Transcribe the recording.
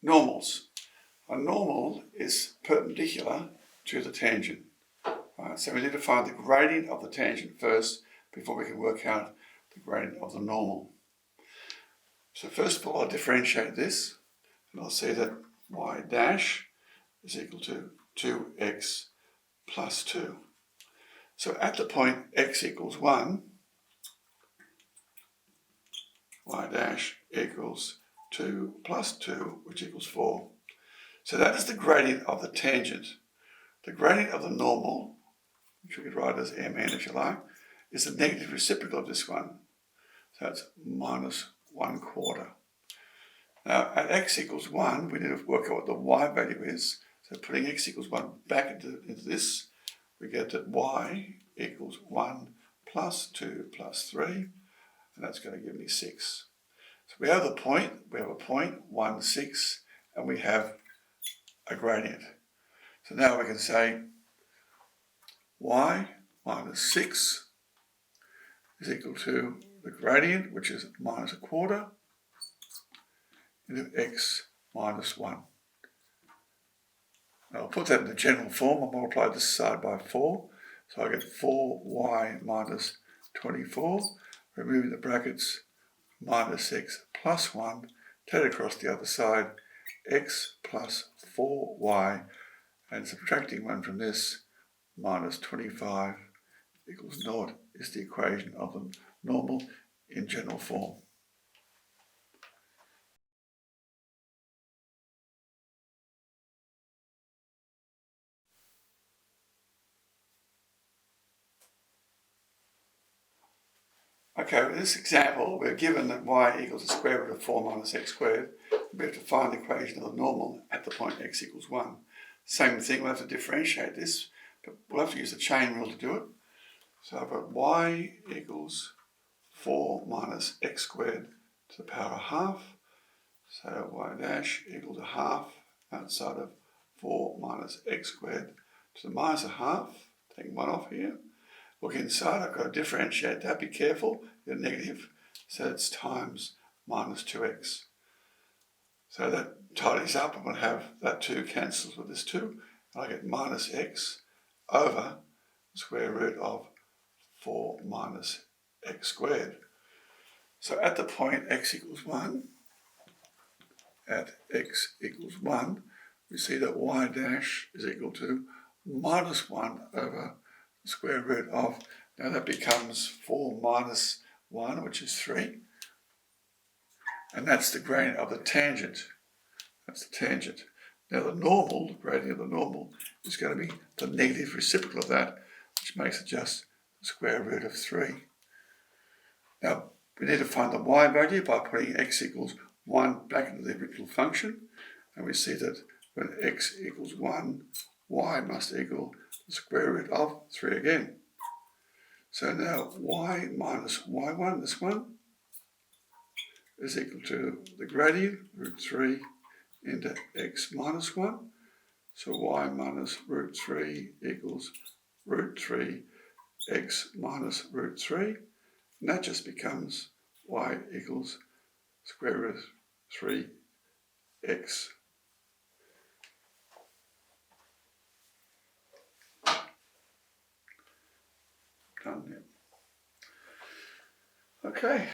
normals. A normal is perpendicular to the tangent. Right, so we need to find the gradient of the tangent first before we can work out the gradient of the normal. So first of all, I'll differentiate this, and I'll say that y dash is equal to 2x plus 2. So at the point x equals 1, y dash equals 2 plus 2, which equals 4. So that is the gradient of the tangent. The gradient of the normal, which we could write as mn if you like, is the negative reciprocal of this one. So that's minus 1/4. Now at x equals 1, we need to work out what the y value is. So putting x equals 1 back into this, we get that y equals 1 plus 2 plus 3, and that's going to give me 6. So we have a point, 1, 6, and we have a gradient. So now we can say y minus 6 is equal to the gradient, which is minus 1/4, into x minus 1. Now I'll put that in the general form. I'll multiply this side by 4. So I get 4y minus 24, removing the brackets, minus 6 plus 1, take it across the other side, x plus 4y, and subtracting 1 from this, minus 25 equals 0 is the equation of the normal in general form. Okay, with this example, we're given that y equals the square root of 4 minus x squared. We have to find the equation of the normal at the point x equals 1. Same thing, we'll have to differentiate this, but we'll have to use the chain rule to do it. So I've got y equals 4 minus x squared to the power of half. So y dash equals a half outside of 4 minus x squared to the minus a half. Taking 1 off here. Look inside, I've got to differentiate that, be careful, the negative, so it's times minus 2x. So that tidies up, I'm going to have that 2 cancels with this 2, and I get minus x over the square root of 4 minus x squared. So at the point x equals 1, we see that y dash is equal to minus 1 over the square root of, now that becomes 4 minus 1, which is 3. And that's the gradient of the tangent. That's the tangent. Now the normal, the gradient of the normal, is going to be the negative reciprocal of that, which makes it just the square root of 3. Now we need to find the y value by putting x equals 1 back into the original function. And we see that when x equals 1, y must equal the square root of 3 again. So now y minus y1, this one, is equal to the gradient, root 3, into x minus 1. So y minus root 3 equals root 3 x minus root 3. And that just becomes y equals square root of 3x. Done. Okay.